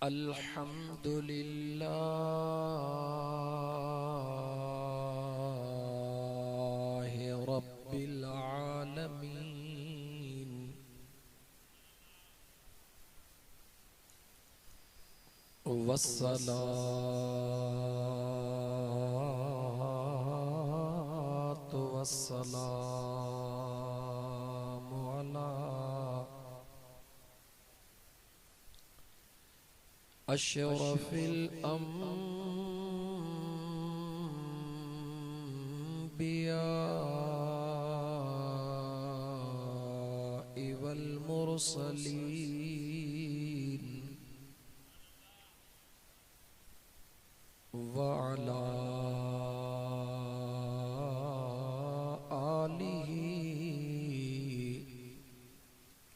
अल्हम्दुलिल्लाहि रब्बिल आलमीन वस्सलातु वस्सलामु अला अशरफिल अंबिया वल मुरसलीन व अला आलिही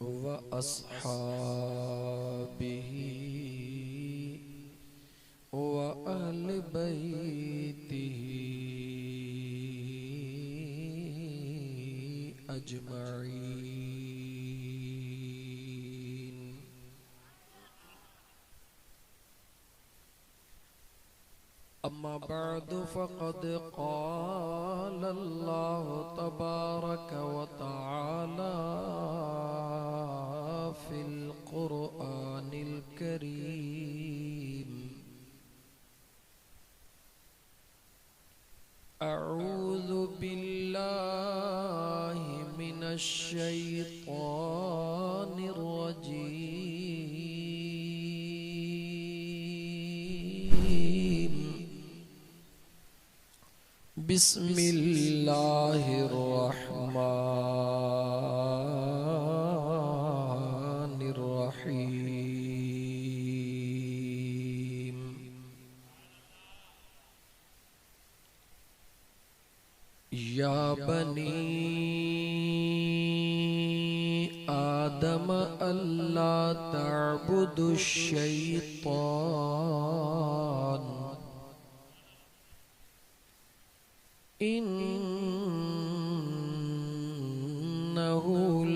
व अस्हाबिही व अहल बैतिही अजमईन। अम्मा बअदु फ़क़द क़ाल अल्लाहु तबारक व तआला फ़िल क़ुरआनिल करीम अऊज़ु बिल्लाहि मिनश शैतानिर रजीम बिस्मिल्लाहिर रहमानिर रहीम। या बनी आदम अल्ला तअबुदुश शैतान इन्नहु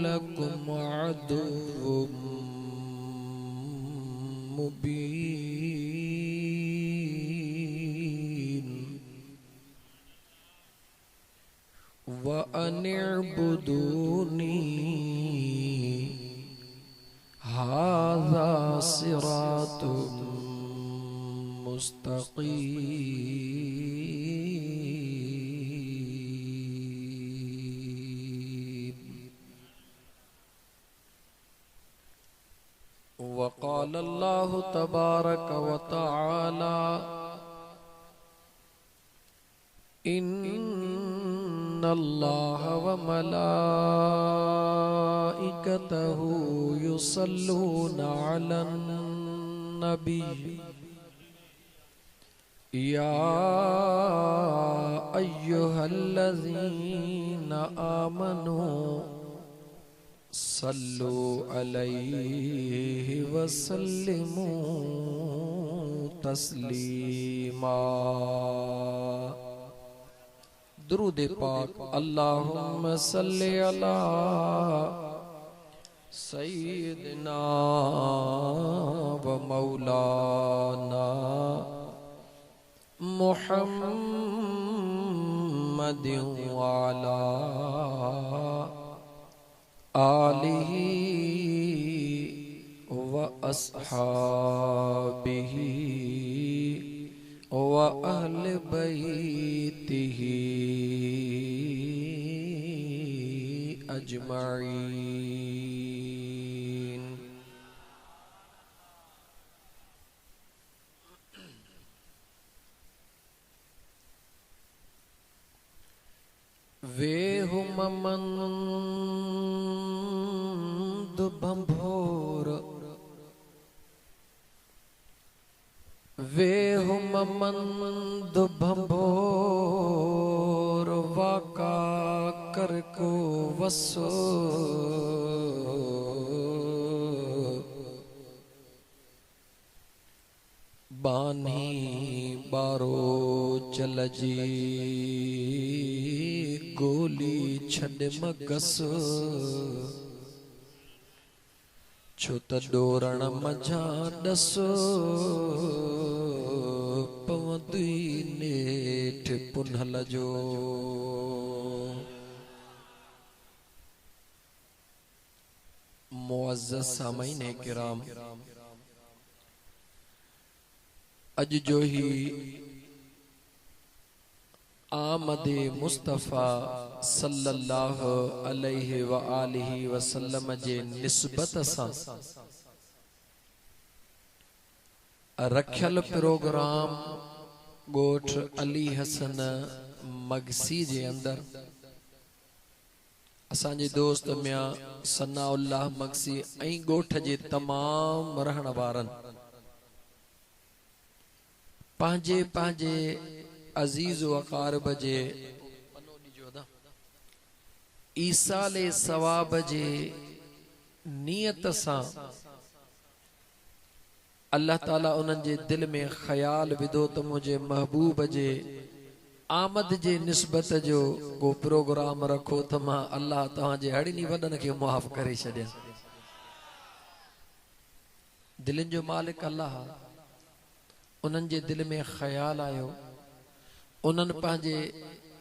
लकुम अदुव्वुम मुबीन व अनिअबुदूनी हाज़ा सिरातुम मुस्तक़ीम। वक़ाल अल्लाहु तबारक व तआला इन्नल्लाह व मलाइकतहु युसल्लूना अलन नबी या अय्युहल्लज़ीना आमनू सल्लु अलैहि वसल्लिमू तस्लीमा। दुरूद पाक अल्लाहुम्मा सल्लि अला सय्यिदिना व मौलाना मुहम्मदिन व अला आलिही व अस्हाबिही व अहल बैतिही अजमईन। वे हुममंद भंभोर वे हुममंद भंभोर वाका कर को वसो बानी बारो चलजी गोली छड़ मगस छो त डोरण मझा डसो पवंदी नेठ पुनहल जो। मुअज़्ज़ज़ सामईन किराम, अज जो ही आमदे मुस्तफ़ा सल्लल्लाहु अलैहि व आलिहि वसल्लम जे निस्बत सां रखियल प्रोग्राम गोठ अली हसन मगसी जे अंदर असांजे दोस्त मियां सनाउल्लाह मगसी ऐं गोठ जे तमाम रहण वारनि पंहिंजे पंहिंजे अजीज व अकारब जे ईसाले सवाब जे नियत सां अल्लाह ताला उन्हनि जे दिल में ख्याल विधो त मुंहिंजे महबूब जे आमद जे निस्बत जो को प्रोग्राम रखो त मां अल्लाह तव्हांजे हड़िनी वॾनि खे मुआफ़ करे छॾियां। दिलनि जो मालिक अल्लाह, उन्हनि जे दिल में ख्याल आयो, उन्हनि पंहिंजे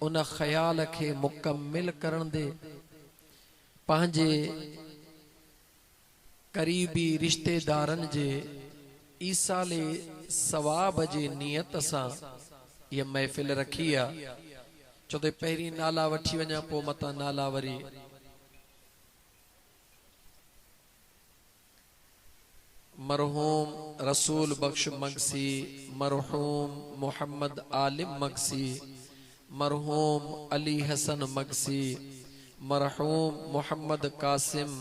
उन ख्याल खे मुकम्मिल करण दे पंहिंजे करीबी रिश्तेदारनि जे ईसाले सवाब जे नियत सां ये महफ़िल रखी आहे। छो त पहिरीं नाला वठी वञा पोइ मतां नाला वरी मरहूम रसूल बख्श मगसी, मरहूम मोहम्मद आलिम मगसी, मरहूम अली हसन मगसी, मरहूम मोहम्मद कासिम,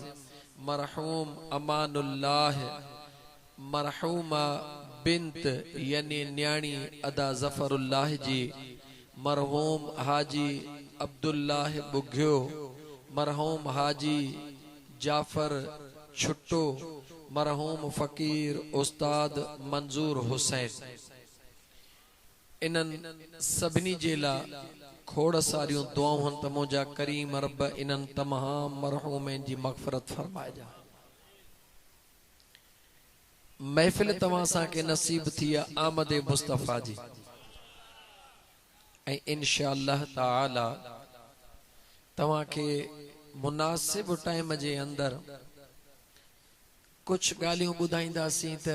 मरहूम अमानुल्लाह, मरहूमा बिंत यानी न्याणी अदा जफरुल्लाह जी, मरहूम हाजी अब्दुल्लाह बुघ्यो, मरहूम हाजी जाफर छुट्टो, मरहूम फकीर उस्ताद मंजूर हुसैन। इन्हनि सभिनी जे लाइ खोड़ सारियूं दुआऊं त मुंहिंजा करीम रब इन्हनि तमाम मरहूमनि जी मग़फ़िरत फरमाइजा। महफ़िल तव्हां सां के नसीब थी आहे आमद मुस्तफ़ा जी ऐं इंशाअल्लाह ताला तव्हां खे मुनासिब टाइम जे अंदर कुछ ॻाल्हियूं ॿुधाईंदासीं त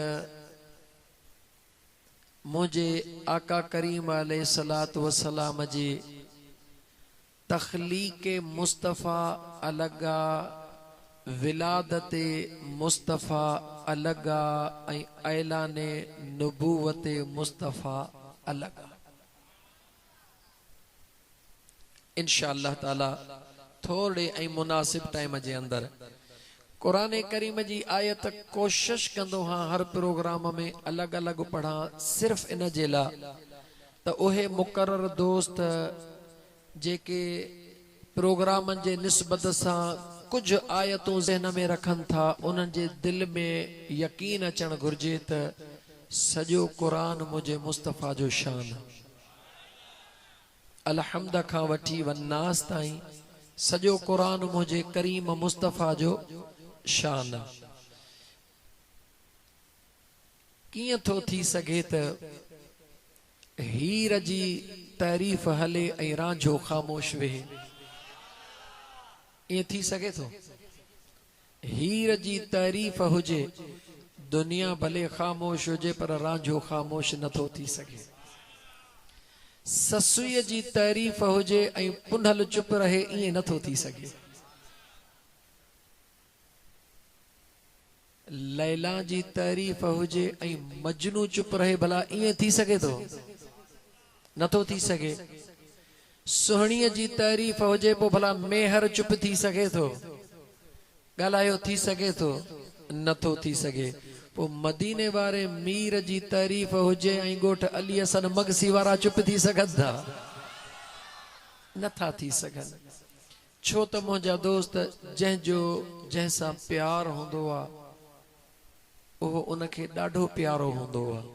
मुंहिंजे आका करीम अलैहिस्सलातु वस्सलाम जी तख़लीक़ मुस्तफ़ा अलग आहे, विलादत मुस्तफ़ा अलग आहे ऐं ऐलान नबूवत मुस्तफ़ा अलग आहे। इंशाअल्लाह ताला थोड़े ऐं मुनासिब टाइम जे अंदर कुरान करीम जी आयत कोशिश कंदो हाँ हर प्रोग्राम में अलग अलग पढ़ा, सिर्फ इन जे लाइ त उहे मुक़र्रर दोस्त जेके प्रोग्राम जे निस्बत सां कुछ आयतूं ज़हन में रखनि था उन्हनि जे दिल में यकीन अचणु घुर्जे त सॼो कुरान मुंहिंजे मुस्तफ़ा जो शान, अलहम्द खां वठी वन्नास ताईं सॼो कुरान मुंहिंजे करीम मुस्तफ़ा जो शान। कीअं थो थी सघे त हीर जी तारीफ़ हले ऐं रांझो ख़ामोश वेहे? ईअं थी सघे थो? हीर जी तारीफ़ हुजे, दुनिया भले ख़ामोश हुजे पर रांझो ख़ामोश नथो थी सघे। ससुईअ जी तारीफ़ हुजे ऐं पुनल चुप रहे, ईअं नथो थी सघे। लैला जी तारीफ़ हुजे ऐं मजनू चुप रहे, भला ईअं थी सघे थो? नथो थी सघे। सुहणीअ जी तारीफ़ हुजे पोइ भला मेहर चुप थी सघे थो? ॻाल्हायो थी सघे थो? नथो थी सघे। पोइ मदीने वारे मीर जी तारीफ़ हुजे ऐं ॻोठ अली हसन मगसी वारा चुप थी सघनि था? नथा थी सघनि। छो त मुंहिंजा दोस्त जंहिंजो जंहिंसां प्यार हूंदो आहे उहो उनखे ॾाढो प्यारो हूंदो आहे।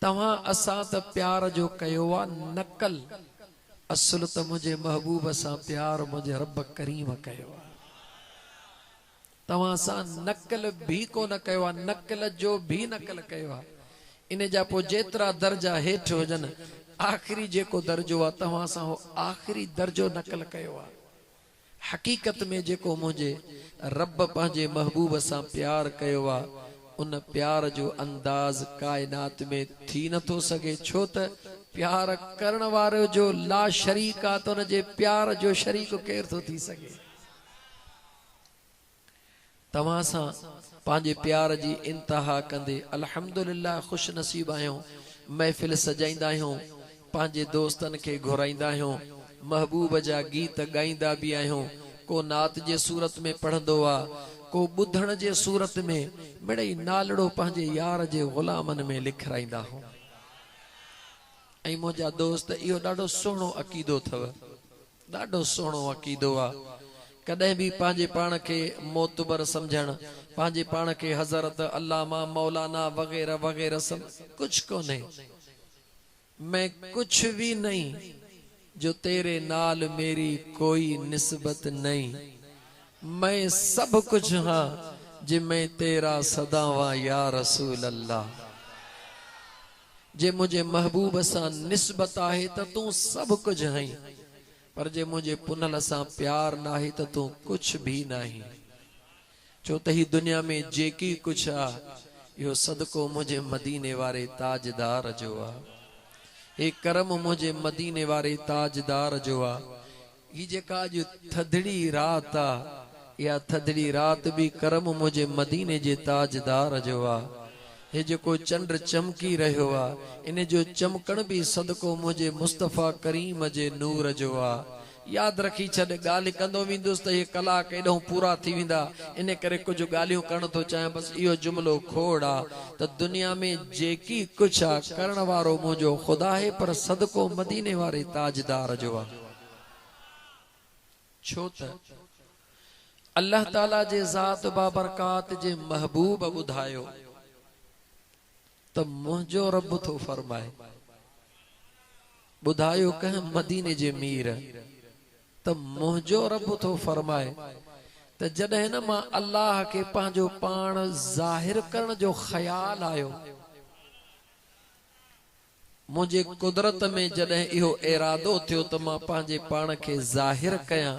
तव्हां असां त प्यार जो कयो आहे नकल, असुल त मुंहिंजे महबूब सां प्यार मुंहिंजे रब करीम कयो आहे। तव्हां सां नकल भी को न कयो आहे, नकल जो भी नकल कयो आहे। इन जा पोइ जेतिरा दर्जा हेठि हुजनि, आख़िरी जेको दर्जो आहे तव्हां सां हो आख़िरी दर्जो नकल कयो आहे। हक़ीक़त में जेको मुंहिंजे रब पंहिंजे महबूब सां प्यार कयो आहे, उन प्यार जो अंदाज़ काइनात में थी नथो सघे। छो त प्यार करण वारो जो ला शरीक आहे, त उन जे प्यार जो शरीक केर थो थी सघे। तव्हां सां पंहिंजे प्यार जी इंतहा कंदे अल्हम्दुलिल्लाह खुश नसीब आहियूं। महफ़िल सजाईंदा आहियूं, पंहिंजे दोस्तनि खे घुराईंदा आहियूं, महबूब जा गीत ॻाईंदा भी आहियूं। को नात जे सूरत में पढ़ंदो आहे, को ॿुधण जे सूरत में, मिड़ई नालड़ो पंहिंजे यार जे ग़ुलामनि में लिखाईंदा हो। ऐं मुंहिंजा दोस्त, इहो ॾाढो सुहिणो अक़ीदो अथव, ॾाढो सुहिणो अक़ीदो आहे। कॾहिं भी पंहिंजे पाण खे मोतबर समझण, पंहिंजे पाण खे हज़रत अल्लामा मौलाना वग़ैरह वग़ैरह कुछ कोन्हे। मैं कुछ भी नहीं, जो तेरे नाल मेरी कोई निस्बत नहीं। मैं सब कुछ हाँ, जे मैं तेरा सदावा या रसूल अल्लाह। जे मुझे महबूब सां निस्बत आहे त तू सब कुछ है, पर जे मुझे पुनल सां प्यार नाहे त तू कुछ भी नहीं। छो त ही दुनिया में जेकी कुछ आ, यो सदको मुझे मदीने वारे ताजदार जो आ। हे करम मुझे मदीने वारे ताजदार जो आ। ही जेका अॼु थधड़ी रात आ, या थधड़ी रात भी करम मुझे मदीने जे ताजदार जो आ। हे जेको चंड चमकी रहियो आ, इन जो चमकण भी सदको मुझे मुस्तफ़ा करीम जे नूर जो आ। याद रखी छॾ, ॻाल्हि कंदो वेंदुसि त हे कलाक एॾो पूरा थी वेंदा, इन करे कुछ ॻाल्हियूं करण थो चाहियां। बस इहो जुमिलो खोड़ आ त दुनिया में जेकी कुछ आ, करण वारो मुंहिंजो ख़ुदा है, पर सदको मदीने वारे ताजदार जो आ। छो त अल्लाह ताला जे ज़ात बाबरकात जे महबूब ॿुधायो त मुंहिंजो रब थो फरमाए, ॿुधायो कंहिं मदीने जे मीर त मुंहिंजो रब थो फरमाए त जॾहिं न मां अल्लाह खे पंहिंजो पाण ज़ाहिर करण जो ख्याल आयो, मुंहिंजे कुदरत में जॾहिं इहो इरादो थियो त मां पंहिंजे पाण खे ज़ाहिर कयां,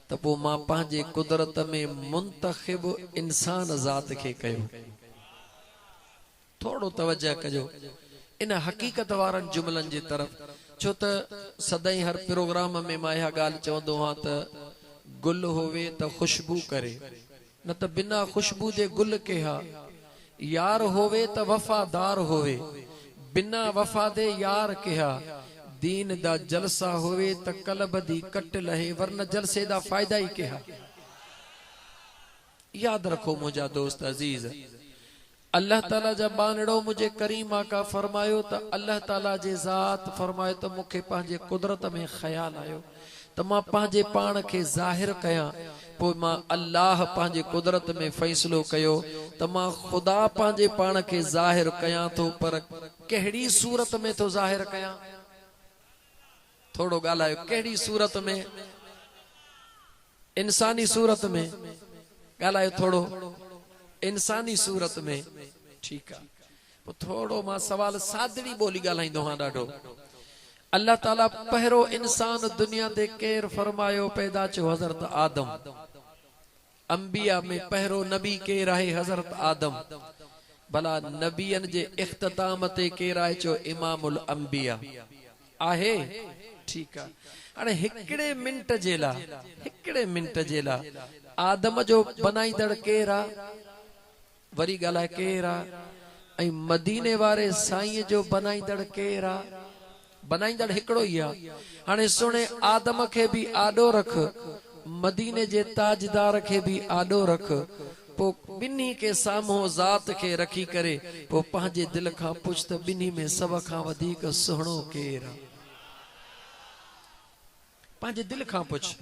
त पोइ मां पंहिंजे कुदरत में मुंतखिब इंसान ज़ात खे कयो। थोड़ो तवज्जो कजो इन हकीकत वारनि जुमलनि जी तरफ़। छो त सदाई हर प्रोग्राम में मां इहा ॻाल्हि चवंदो आहियां त गुल होवे त खुशबू करे, न त बिना खुशबू जे गुल के हा। यार होवे त वफादार होवे, बिना वफा दे यार के हा। दीन दा जलसा होवे त कलब दी कट लहे, वरना जलसे दा फायदा ही के हा। याद रखो मुझा दोस्त अजीज, अल्लाह ताला जा बानड़ो मुझे करीम आका फरमायो त अल्लाह ताला जे ज़ात फरमायो त मूंखे पंहिंजे कुदरत में ख्याल आयो त मां पंहिंजे पाण खे ज़ाहिर कयां। पोइ मां अल्लाह पंहिंजे कुदरत में फ़ैसलो कयो त मां ख़ुदा पंहिंजे पाण खे ज़ाहिर कयां थो, पर कहिड़ी सूरत में थो ज़ाहिर कयां? थोड़ो ॻाल्हायो, कहिड़ी सूरत में? इंसानी सूरत में ॻाल्हायो, थोड़ो इंसानी सूरत में। ठीक है, थोड़ो मां सवाल सादड़ी बोली ॻाल्हाईंदो हां ॾाढो। अल्लाह ताला पहिरो इंसान दुनिया ते केर फरमायो पैदा चो? हज़रत आदम। अंबिया में पहिरो नबी केर आहे? हज़रत आदम। भला नबियन जे इख्तिताम ते केर आहे? चो इमामुल अंबिया आहे। ठीक है, हाणे हिकिड़े मिंट जे लाइ, हिकिड़े मिंट जे लाइ आदम जो बनाईंदड़ केर आहे? वरी ॻाल्हाए केर आहे? ऐं मदीने वारे साईं जो बनाईंदड़ केर आहे? बनाईंदड़ हिकिड़ो ई आहे। हाणे सुणे, आदम खे भी आॾो रख, मदीने जे ताजदार खे भी आॾो रख, पोइ ॿिन्ही के साम्हूं ज़ात खे रखी करे पोइ पंहिंजे दिल खां पुछ त ॿिन्ही में सभ खां वधीक सुहिणो केर आहे? पंहिंजे दिल खां पुछ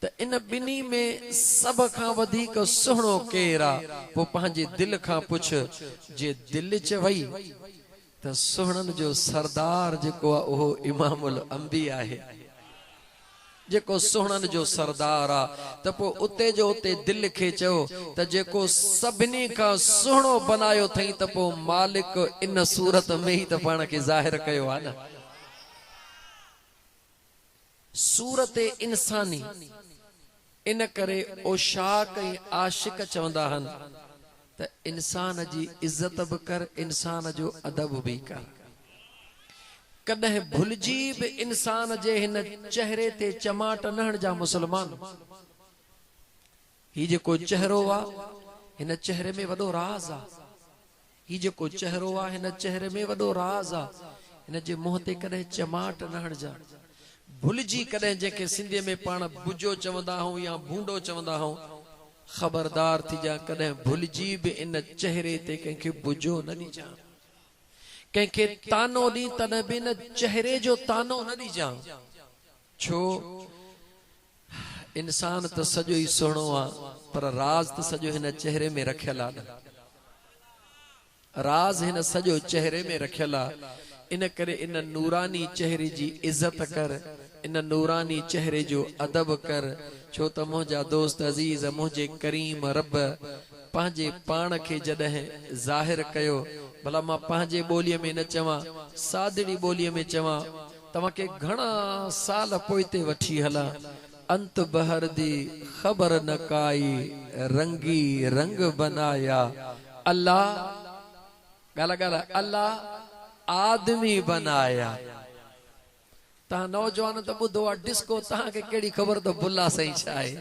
त इन ॿिन्ही में सभ खां वधीक सुहिणो केर आहे? पोइ पंहिंजे दिल खां पुछ। जे दिल चवई त सुहिणनि जो सरदार जेको आहे उहो इमामुल अंबिया आहे। जेको सुहणनि जो सरदार आ त पोइ उते जो उते दिल खे चयो त जेको सभिनी खां सुहिणो बनायो अथई त पोइ मालिक इन सूरत में ई त पाण खे ज़ाहिर कयो आहे न। सूरत इंसानी इन करे ओशाक ऐं आशिक चवंदा आहिनि त इंसान जी इज्जत बि कर, इंसान जो अदब बि कर। कॾहिं भुलजी बि इंसान जे हिन चेहरे ते चमाट न हणजा मुसलमान। ही जेको चेहरो आ हिन चेहरे में वॾो राज आ। ही जेको चेहरो आ हिन चेहरे में वॾो राज आ। हिन जे मुंहं ते कॾहिं चमाट न हणजा। भुलजी कॾहिं जंहिंखे सिंधीअ में पाण बुजो चवंदा आहियूं या भूंडो चवंदा आहियूं, ख़बरदार थी जा कॾहिं भुलजी बि इन चेहरे ते कंहिंखे बुजो न ॾिजां। कंहिंखे तानो ॾी तॾहिं बि न चेहरे जो तानो न ॾिजां। छो इंसान त सॼो ई सुहिणो आहे पर राज त सॼो हिन चेहरे में रखियल आहे। राज हिन सॼो चेहरे में रखियल आहे। इन करे इन नूरानी चेहरे जी इज्जत कर, इन नूरानी चेहरे जो अदब कर। छो त मुंहिंजा दोस्त अज़ीज मुंहिंजे करीम रब पंहिंजे पाण खे जॾहिं ज़ाहिर कयो, भला मां पंहिंजे ॿोलीअ में न चवां, सादड़ी ॿोलीअ में चवां, तव्हांखे घणा साल पोइते वठी हलां। अंत बहर दी ख़बर न काई, रंगी रंग बनाया। अल्लाह गाला गाला अल्लाह आदमी बनाया। तव्हां नौजवान त ॿुधो आहे डिस्को, तव्हांखे कहिड़ी ख़बर त बुला साईं छा आहे।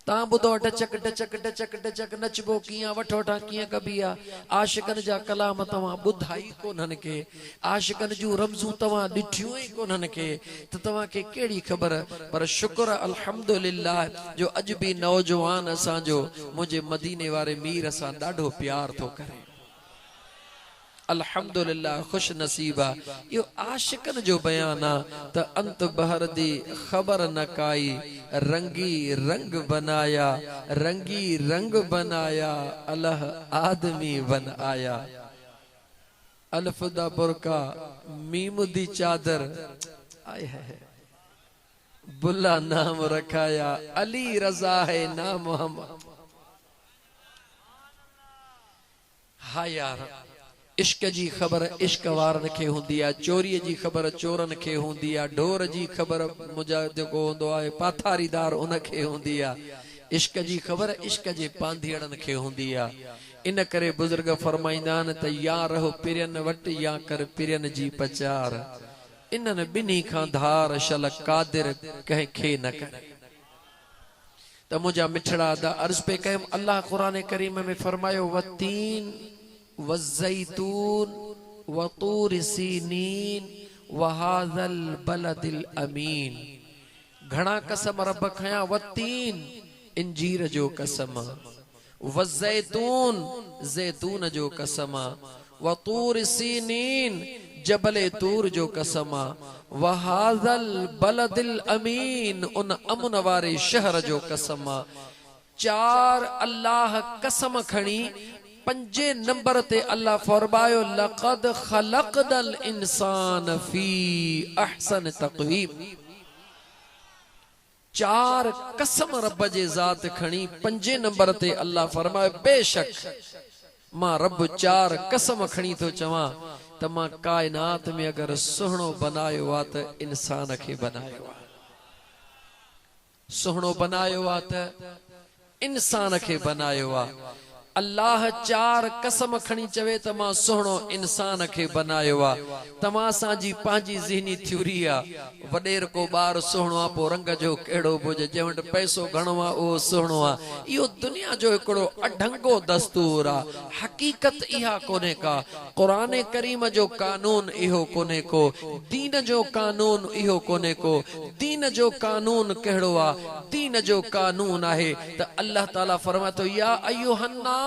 तव्हां ॿुधो टचक टचक टचक टचक नचबो कीअं, वठो वठा कीअं कबी आहे। आशिकनि जा कलाम तव्हां ॿुधा ई कोन्हनि के, आशिकनि जूं रमज़ूं तव्हां ॾिठियूं ई कोन्हनि के, त तव्हांखे कहिड़ी ख़बर। पर शुक्र अल्हम्दुलिल्लाह जो अॼु बि नौजवान असांजो मुंहिंजे मदीने वारे मीर सां ॾाढो प्यार थो करे। अल्हम्दुलिल्लाह खुश नसीबा। यो आशिकन जो बयान आ त अंत बहर दी खबर न काई, रंगी रंग बनाया, रंगी रंग बनाया, अल्लाह आदमी बन आया। अल्फ दा बुरका मीम दी चादर, आए है बुल्ला नाम रखाया, अली रजा है नाम मोहम्मद। हा यार, इश्क जी ख़बर इश्क वारन खे हुंदी आहे, चोरीअ जी ख़बर चोरन खे हुंदी आहे, ढोर जी ख़बर मुंहिंजा जेको हूंदो आहे पाथारीदार उन खे हुंदी आहे। इश्क जी ख़बर इश्क जे पांधीअड़न खे हुंदी आहे। इन करे बुज़ुर्ग फरमाईंदा आहिनि त या रहो पिरियन वटि या कर पिरियन जी पचार, इन्हनि ॿिन्ही खां धार शल कादिर कंहिंखे न करे। त मुंहिंजा मिठड़ा दा अर्ज़ पे कयमि, अल्लाह क़ुरान करीम में फरमायो वतीन वज़ैतून वतूर सीनीन वहाज़ल बलदिल अमीन। घणा कसम रब खया, वतीन इंजीर जो कसम, वज़ैतून ज़ैतून जो कसम, वतूर सीनीन जबले तूर जो कसम, वहाज़ल बलदिल अमीन उन अमन वारे शहर जो कसम। चार अल्लाह कसम खणी पंजे नंबर ते अल्लाह फरमायो लक़द ख़लक़नल इंसान फी अहसन तक़वीम। चार कसम रब जे ज़ात खणी पंजे नंबर ते अल्लाह फरमायो बेशक मां रब चार कसम खणी तो चवां त मां कायनात में अगर सुहणो बनायो आ त इंसान खे बनायो आ, सुहणो बनायो आ त इंसान खे बनायो आ। अल्लाह चार कसम खणी चवे त मां सुहणो इंसान खे बनायो आ। तव्हां असांजी पंहिंजी ज़हनी थ्योरी आ, वॾेर को ॿार सुहणो आ पोइ रंग जो कहिड़ो बि हुजे, जंहिं वटि पैसो घणो आ उहो सुहणो आ। इहो दुनिया जो हिकिड़ो अढंगो दस्तूर आ, हक़ीक़त इहा कोन्हे का। क़ुरान करीम जो कानून इहो कोन्हे को, दीन जो कानून इहो कोन्हे को। दीन जो कानून कहिड़ो आ? दीन जो कानून आहे त अल्लाह ताला फरमाए थो या अय्युहन्नास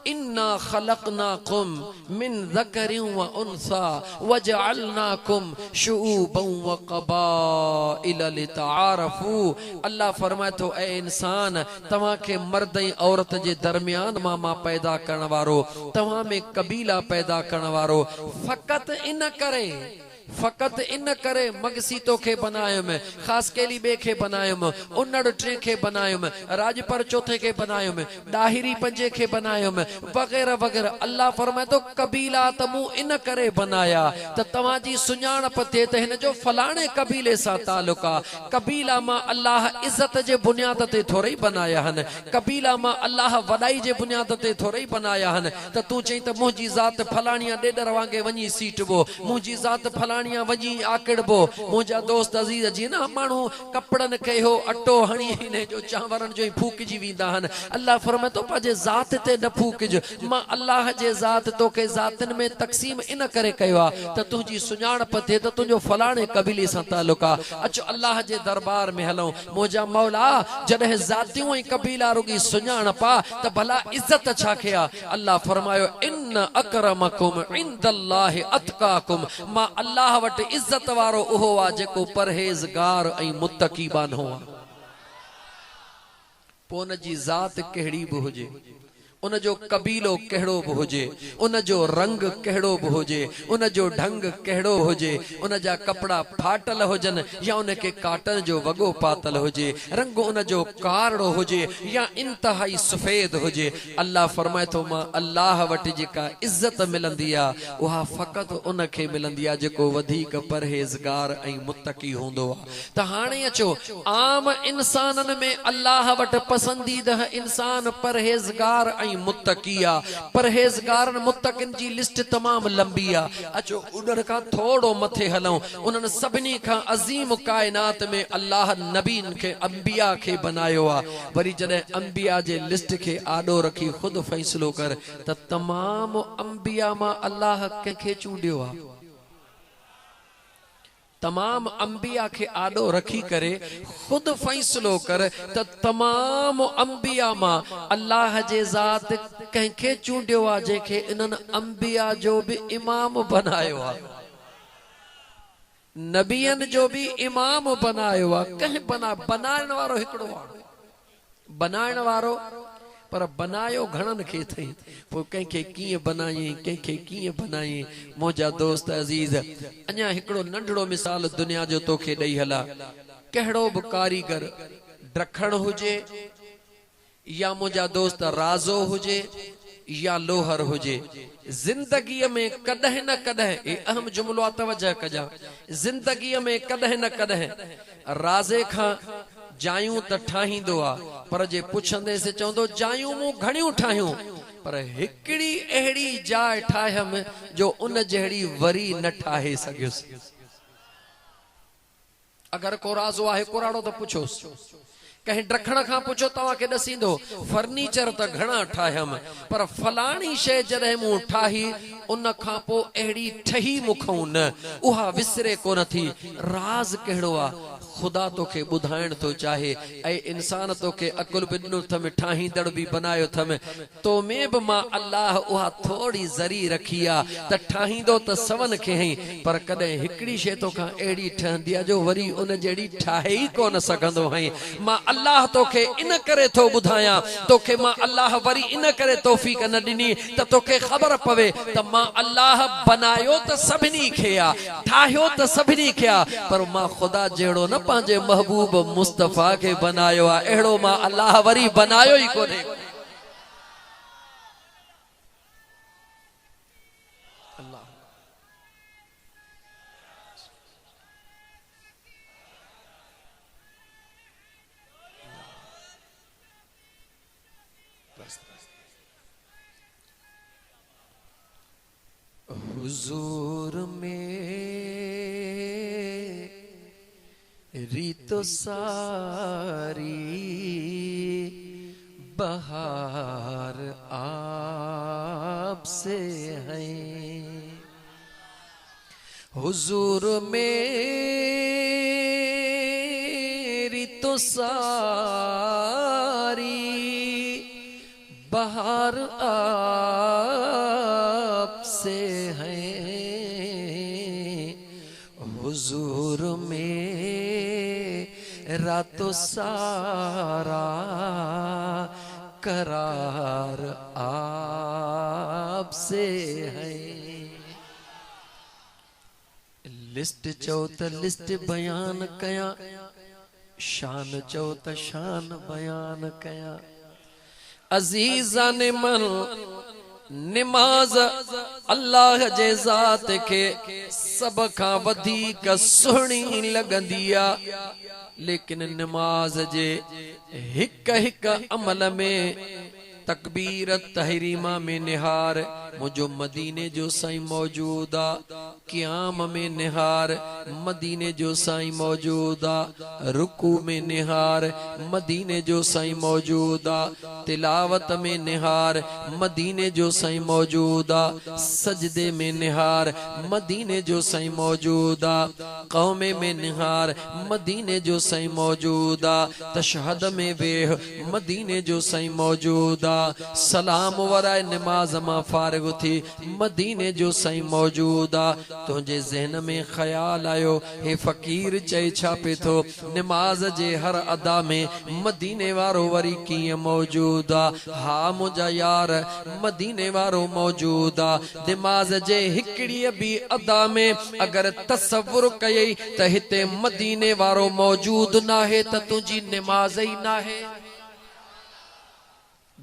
इन्ना खलक़नाकुम मिन ज़करिन व उन्सा वजअलनाकुम शुऊबन व क़बाइल लितआरफू। अल्लाह फरमाए थो ए इंसान, तव्हां खे मर्द ऐं औरत जे दरमियान मां पैदा करण वारो, तव्हां में कबीला पैदा करण वारो, फ़क़त इन करे फ़क़त इन करे मगसी तोखे बनायुमि, ख़ास केली बे खे बनायुमि, उन्नड़ टे खे बनायुमि, राजपर चौथे खे बनायुमि, डाहिरी पंजे खे बनायुमि, वग़ैरह वग़ैरह। अल्लाह फरमाए तो कबीला त मूं इन करे बनाया त तव्हांजी सुञाणप थिए त हिन जो फलाणे कबीले सां तालुक आहे। कबीला मां अल्लाह इज़त जे बुनियाद ते थोड़ई बनाया हन, कबीला मां अल्लाह वॾाई जे बुनियाद ते थोड़ई बनाया हन। त तूं चई त मुंहिंजी ज़ात फलाणीअ ॾेॾर वांगे वञी सीटबो, मुंहिंजी ज़ात फलाणीअ वञी आकिड़बो। मुंहिंजा दोस्त अज़ीज़ जी न माण्हू कपड़नि खे हो अटो हणी हिन जो चांवरनि जो ई फूकिजी वेंदा आहिनि। अल्लाह फरमाए तो पंहिंजे ज़ात ते न फूकिज। मां अल्लाह जे ज़ात तोखे ज़ातिन में तक़सीम इन करे कयो आहे त तुंहिंजी सुञाणप थिए त तुंहिंजो फलाणे कबीले सां तालुक आहे। अचो अल्लाह जे दरबार में हलूं। मुंहिंजा मौला जॾहिं ज़ातियूं ऐं कबीला रुगी सुञाणप आहे त भला इज़त छा खे आहे। अल्लाह फरमायो इन अकरमकुम इंदल्लाहि अतकाकुम। मां अल्लाह वटि इज़त वारो उहो आहे जेको परहेज़गार ऐं मुत्तकी बानो आहे। पोइ उन जी ज़ात कहिड़ी बि हुजे, उन जो कबीलो कहिड़ो बि हुजे, उन जो रंग कहिड़ो बि हुजे, उन जो ढंग कहिड़ो हुजे, उन जा कपड़ा फाटल हुजनि या उन खे काटन जो वॻो पातल हुजे, रंग उन जो कारो हुजे या इंतहाई सफ़ेद हुजे, अल्लाह फरमाए थो मां अल्लाह वटि जेका इज़त मिलंदी आहे उहा फ़क़त उन खे मिलंदी आहे जेको वधीक परहेज़गार ऐं मुत्तकी हूंदो आहे। त हाणे अचो आम इंसाननि में अल्लाह वटि पसंदीदा इंसान परहेज़गार ऐं मुत्तकिया। परहेज़गारन मुत्तकिन जी लिस्ट तमाम लंबी आहे। अचो उन खां थोड़ो मथे हलूं। उन्हनि सभिनी खां अज़ीम कायनात में अल्लाह नबीन खे अंबिया खे बनायो आहे। वरी जॾहिं अंबिया जे लिस्ट खे आॾो रखी ख़ुदि फ़ैसिलो कर त तमाम अंबिया मां अल्लाह कंहिंखे चूंडियो आहे। तमाम अंबिया के आडो रखी करे खुद फैसलो कर त तमाम अंबिया मां अल्लाह जे ज़ात कंहिंखे चूंडियो आहे जेके इन्हनि अंबिया जो भी इमाम बनायो आहे, नबियन जो भी इमाम बनायो आहे। कंहिं बनाइण वारो हिकिड़ो आहे, बनाइण वारो पर बनायो घणनि खे थई। पोइ कंहिंखे कीअं बनाई, कंहिंखे कीअं बनाई। मुंहिंजा दोस्त अज़ीज़ अञा हिकिड़ो नंढड़ो मिसाल दुनिया जो तोखे ॾेई हला। कहिड़ो बि कारीगर ड्रखण हुजे या मुंहिंजा दोस्त राज़ो हुजे या लोहर हुजे, जिंदगीअ में कॾहिं न कॾहिं, ये अहम जुमलो आहे तवजह कजा, जिंदगीअ में कॾहिं न कॾहिं राज़े खां जायूं त ठाहींदो आहे, पर जे पुछंदे से चवंदो जायूं मूं घणियूं ठाहियूं पर हिकिड़ी अहिड़ी जाइ ठाहियमि जो उन जहिड़ी वरी न ठाहे सघियुसि। अगर को राज़ो आहे कोराड़ो त पुछोसि, कहीं ड्रखण खां पुछो तव्हांखे ॾसींदो फर्नीचर त घणा ठाहियमि पर फलाणी शइ जॾहिं मूं ठाही उन खां पोइ अहिड़ी ठही मूंखां न, उहा विसरे कोन थी। राज़ कहिड़ो आहे? खुदा तोखे ॿुधाइण थो चाहे ऐं इंसान तोखे अकुल बि ॾिनो अथमि, ठाहींदड़ बि बनायो अथमि, तो में बि मां अल्लाह उहा थोड़ी ज़री रखी आहे त ठाहींदो त सवन खे हई पर कॾहिं हिकिड़ी शइ तोखां अहिड़ी ठहंदी आहे जो वरी उन जहिड़ी ठाहे ई कोन सघंदो हई। मां अल्लाह तोखे इन करे थो ॿुधायां, तोखे मां अल्लाह वरी इन करे तौफ़ीक न ॾिनी त तोखे ख़बर पवे त मां अल्लाह बनायो त सभिनी खे आहे, ठाहियो त सभिनी खे आहे, पर मां ख़ुदा जहिड़ो न पंहिंजे महबूब मुस्तफ़ा के बनायो आहे, अहिड़ो मां अल्लाह वरी बनायो ई कोन्हे। अल्लाह हुजूर में रीतो सारी बहार आपसे है, हुजूर मेरी तो सारी बहार आपसे है, हुजूर में रातो सारा करार आपसे है। लिस्ट चो त लिस्ट बयान कया, शान चो त शान बयान कया। अजीजा ने मन निमाज अल्लाह जे ज़ात के सब खां वधीक सुहिणी लगंदी आ, लेकिन निमाज जे हिक हिक अमल में तकबीर तहरीमा में निहार मुझो मदीने जो साईं मौजूद आ, क़याम में निहार मदीने जो साईं मौजूद आ, रुकू में निहार मदीने जो साईं मौजूद आ, तिलावत में निहार मदीने जो साईं मौजूद आ, सजदे में निहार मदीने जो साईं मौजूद आ, क़ौमे में निहार मदीने जो साईं मौजूद आ, तशहद में वेह मदीने जो साईं मौजूद आ, सलाम वराए नमाज मां फारिग थी मदीने जो साईं मौजूद आ। तुझे ज़हन में ख्याल आयो हे फकीर चई छा पे थो, नमाज जे हर अदा में मदीने वारो वरी कीअं मौजूद आ। हा मुझा यार मदीने वारो मौजूद आ। नमाज जे हिकड़ी भी अदा में अगर तसव्वुर कयई त हिते मदीने वारो मौजूद ना है त तुझी नमाज ही ना है।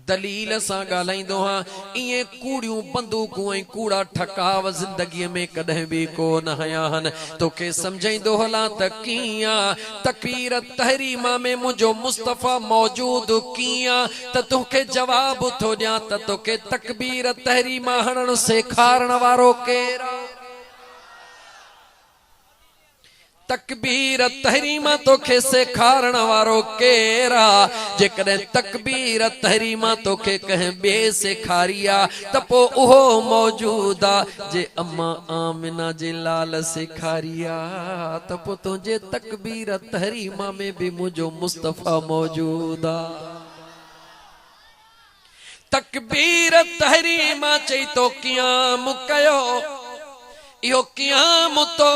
दलील सां ॻाल्हाईंदो हाँ, इए कूड़ियूं बंदूकूं ऐं कूड़ा ठकाव ज़िंदगी में कॾहिं भी कोन हया हन। तोखे समझाईंदो हलां त कीअं तकबीर तहरीमा में मुझो मुस्तफ़ा मौजूद कीअं, त तोखे जवाब थो ॾियां त तोखे तकबीर तहरीमा हणण सेखारण वारो केर आ? तकबीर तहरीमा तोखे सेखारण वारो केर आ? जेकॾहिं तकबीर तहरीमा तोखे कंहिं ॿिए सेखारी आ त पोइ उहो मौजूद आ। जे अम्मा आमिना जे लाल सेखारी आ त पोइ तुंहिंजे तकबीर तहरीमा में भी मुझो मुस्तफ़ा मौजूद आ। तकबीर तहरीमा चई तो क़याम कयो, इहो क़याम तो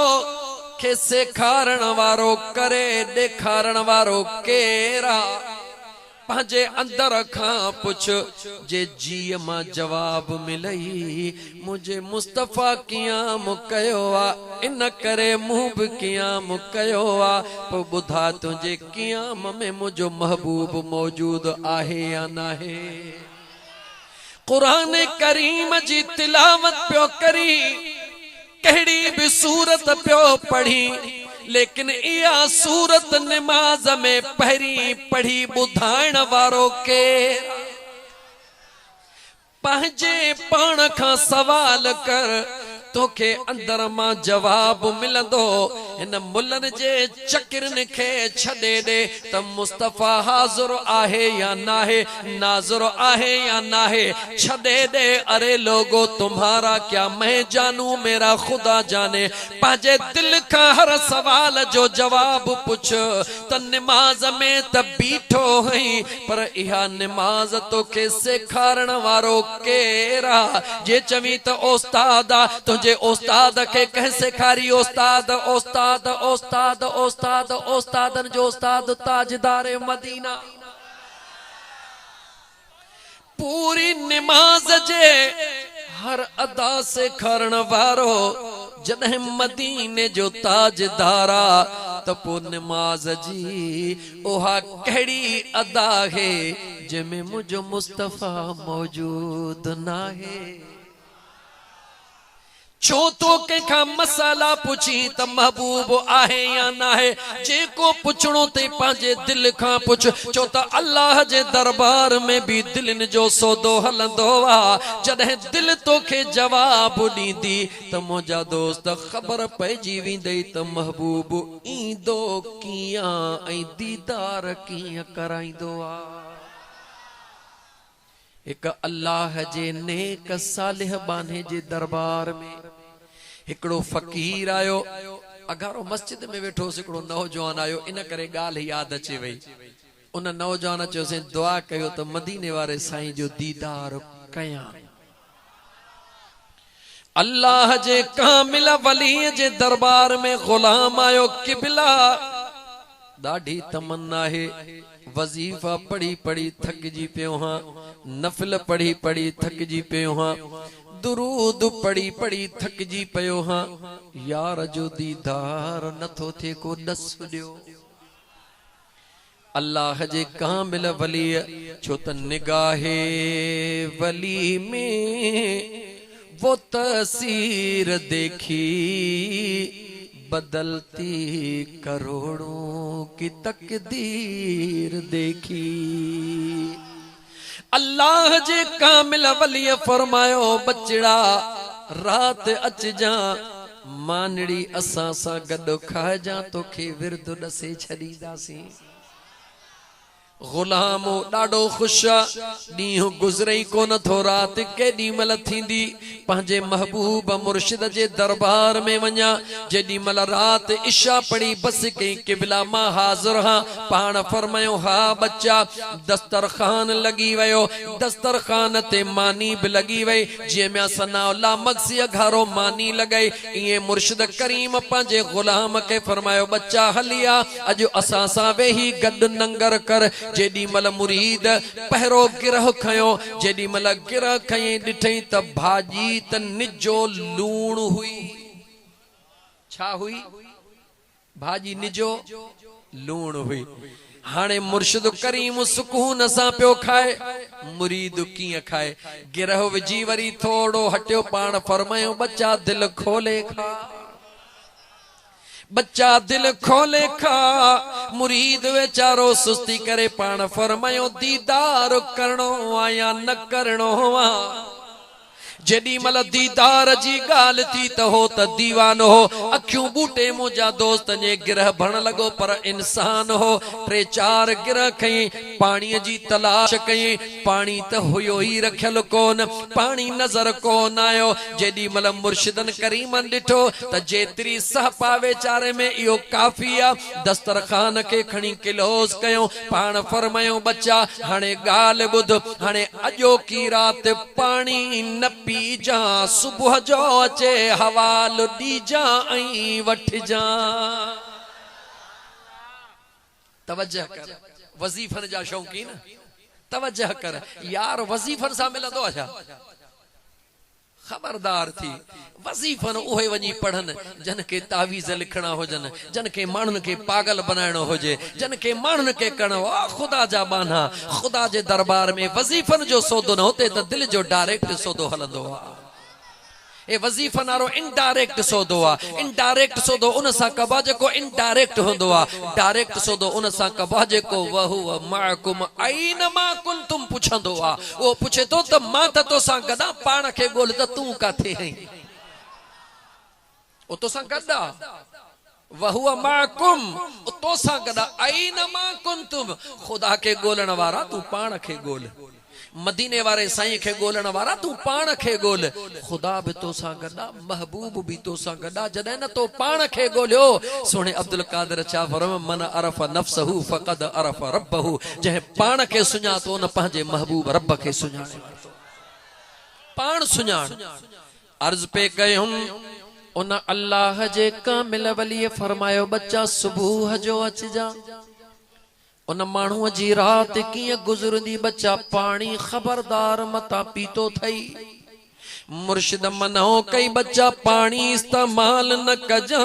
के सेखारण वारो करे ॾेखारण वारो केरा? पंहिंजे अंदर खां पुछ, जे जीअ मां जवाब मिलई मुझे मुस्तफ़ा क़याम कयो आ, इन करे मूं भी क़याम कयो आ। पोइ ॿुधा तुंहिंजे क़याम में मुझो महबूब मौजूद आहे या नाहे? क़ुरान करीम जी तिलावत पियो करी, कहिड़ी भी सूरत पियो पढ़ी, लेकिन इया सूरत नमाज में पहरी पढ़ी ॿुधाइण वारो केर? पंहिंजे पाण खां सवाल कर, तोखे अंदर मां जवाब मिलंदो। इन मुल्लन जे चकिरन खे छॾे ॾे त मुस्तफ़ा हाज़िर आहे या नाहे, नाज़िर आहे या नाहे, छॾे ॾे। अरे लोगो तुम्हारा क्या मैं जानू, मेरा खुदा जाने। पंहिंजे दिल खां हर सवाल जो जवाब पुछ त नमाज में त बीठो हई, पर इहा नमाज तोखे सेखारण वारो केर आ? जे चवी त उस्ताद आ, तुझे उस्ताद के कह सेखारी? उस्ताद उस्ताद उस्ताद उस्ताद उस्तादन जो उस्ताद ताजदार मदीना। पूरी नमाज जे हर अदा सेखारण वारो जॾहिं मदीने जो ताजदारा, त पोइ नमाज जी उहा कहिड़ी अदा है जंहिंमें मुझो मुस्तफ़ा मौजूद नाहे? छो तो कंहिंखां मसाला पुछी त महबूब आहे या नाहे? जेको पुछणो ते पंहिंजे दिल खां पुछ। छो त अल्लाह जे दरबार में भी दिलनि जो सौदो हलंदो आ। जॾहिं दिल तोखे जवाब ॾींदी त मुंहिंजा दोस्त ख़बर पइजी वेंदई त महबूब ईंदो कीअं ऐं दीदार कीअं कराईंदो आ। एक अल्लाह जे नेक सालिह बाने जे दरबार में हिकड़ो फकीर आयो। अगारो मस्जिद में वेठो हिकड़ो नौजवान आयो, इन करे गाल्हि याद अचे वई। उन नौजवान चयोसि दुआ कयो त मदीने वारे साईं जो दीदार कयां। अल्लाह जे कामिल वली जे दरबार में गुलाम आयो। किबला दाढ़ी तमन्ना है, वजीफा पढ़ी पढ़ी थकजी पियो हाँ, नफिल पढ़ी पढ़ी थकजी पियो हाँ। दुरूद पढ़ी पढ़ी थकजी पयो हाँ यार जो दीदार नथो थे को दस दियो अल्लाह जे कामिल वली छो त निगाहे वली में वो तस्वीर देखी बदलती करोड़ों की तकदीर देखी अल्लाह जे कामिल वली फरमायो बचड़ा रात अच जा मानड़ी असां सां गॾु खाइजा तोखे विर्द दसे छॾींदासीं गुलामो डाडो खुश ॾींहुं गुज़रे ई कोन थो राति केॾी महिल थींदी पंहिंजे महबूब मुर्शिद जे दरबार में वञा जेॾी महिल राति इशा पढ़ी बस कई क़िबला मां हाज़िर हां पाण फरमायो हा बच्चा दस्तरखान लॻी वियो दस्तरखान ते मानी बि लॻी वई जीअं में सनाउल्ला मक्सी घारो मानी लॻाई ईअं मुर्शिद करीम पंहिंजे गुलाम खे फरमायो बच्चा हलिया अॼु असां सां वेही गॾु नंगर कर जेडी मल मुरीद पहरो गिरह खयो जेडी मल गिरह खई ॾिठई त भाजी त निजो लूण हुई छा हुई भाजी निजो लूण हुई हाणे मुर्शिद करीम सुकून सां पियो खाए मुरीद कीअं खाए गिरह विझी वरी थोड़ो हटियो पाण फरमायो बच्चा दिल खोले खा बच्चा दिल खोले खा मुरीद वेचारो सुस्ती करे पाण फरमायो दीदार करणो आ या न करणो आ जेडी मल दीदार जी गाल थी त हो त दीवानो हो अखियूं बूटे मुंहिंजा दोस्त ने गिरह भरण लगो पर इंसान हो टे चार गिरह खई पानी जी तलाश कई पानी त हुयो ही रखियल कोन पानी नजर कोन आयो जेडी मल मुर्शिदन करीमन ॾिठो त जेतरी सह पावे चारे में इहो काफी आ दस्तरखान के खणी क्लोज कयो पाण फरमायो बच्चा हाणे गाल बुध हाणे अजो की रात पानी न पी जा सुबह जो अचे हवाल दी जा ऐं वठ जा तवज्जह कर वजीफन जा शौकीन तवज्जह कर यार वजीफन सा मिलंदो छा खबरदार थी वजीफन उहे वञी पढ़न जन के तावीज़ लिखना होजन जन के मानन के पागल बनाइणो होजे जन के मानन के करणो खुदा जा बाना खुदा जे दरबार में वजीफन जो सौदो न होते त दिल जो डायरेक्ट सौदो हलंदो आ ए वजीफन वारो इनडायरेक्ट सौदो आ इनडायरेक्ट सौदो उन सा कबा जेको इनडायरेक्ट होंदो आ डायरेक्ट सौदो उन सा कबा जेको वहु माकुम आइन मा कुंतुम पुछंदो आ ओ पुछे तो त मां त तो सा गदा पाण के गोल त तू काथे है ओ तो सा गदा वहुआ माकुम ओ तो सा गदा आइन मा कुंतुम खुदा के गोलण वारा तू पाण के गोल मदीने वारे साईं के गोलण वारा तू पाण के गोल खुदा भी तो सा गदा महबूब भी तो सा गदा जदे न तो पाण के गोलियो सोने अब्दुल कादिर चा फरम मन अरफ नफ्सहु फकद अरफ रब्बहु जे पाण के सुञा तो न पंहिंजे महबूब रब के सुञाणे पाण सुञाण अर्ज पे कयुम उन अल्लाह जे कामिल वली फरमायो बच्चा सुबह जो अच जा उन माण्हूअ जी रात कीअं गुज़रंदी बच्चा पानी खबरदार मता पीतो थई मुर्शिद मनो कई बच्चा पानी इस्तेमाल न कजा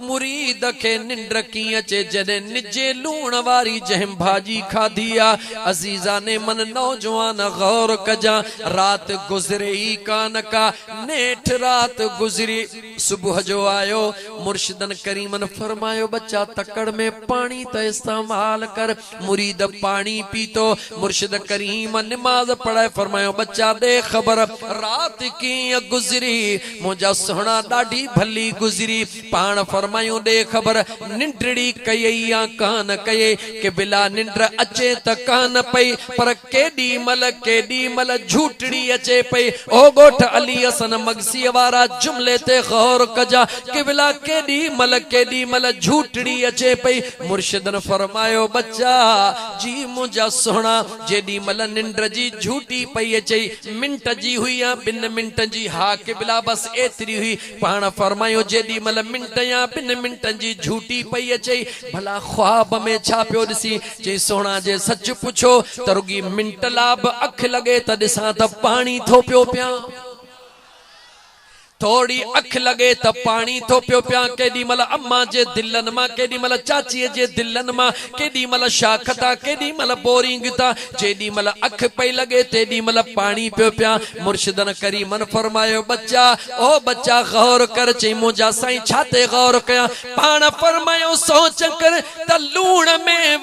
मुरीद के निंड की अचे जॾहिं निजे लूण वारी जंहिं भाजी खाधी आ अजीजा ने मन नौजवान गौर कजा रात गुजरे ही कान का नेठ रात गुजरी सुबह जो आयो मुर्शिदन करीमन फरमायो बच्चा तकड़ में पानी त इस्तेमाल कर मुरीद पानी पीतो मुर्शिद करीम नमाज पढ़ाए फरमायो बच्चा दे खबर रात की गुजरी मुझा सोना डाढी भली गुजरी पान फरमायो दे खबर निंडड़ी कई या कान कये के बिला निंड अचे त कान पई पर केडी मल झूठड़ी अचे पई ओ गोठ अली हसन मगसी वारा जुमले ते गौर कजा के बिला केडी मल झूठड़ी अचे पई मुर्शिदन फरमायो बच्चा जी मुझा सोना जेडी मल निंड जी झूठी पई अचे मिंट जी हुई या बिन मिंट जी हा के बिला बस एतरी हुई पान फरमायो जेडी मल मिंट या बिन मिंट जी झूठी पई अचे भला ख्वाब में छा पियो दिसी जे सोना जे सच पुछो त रुगी मिंट लाभ अख लगे त दिसा त पानी थो पियो पिया थोड़ी अख लगे तो पानी थो पियो पिया, केडी मल अम्मा जे दिलन मां, केडी मल चाची जे दिलन मां, केडी मल शाख था, केडी मल बोरिंग था, जेडी मल अख पई लगे तेडी मल पानी पियो पिया। मुर्शिदन करीमन फरमायो बच्चा, ओ बच्चा गौर कर। चई मुंहिंजा साईं छाते गौर कया? पाण फरमायो सोच कर त लूण में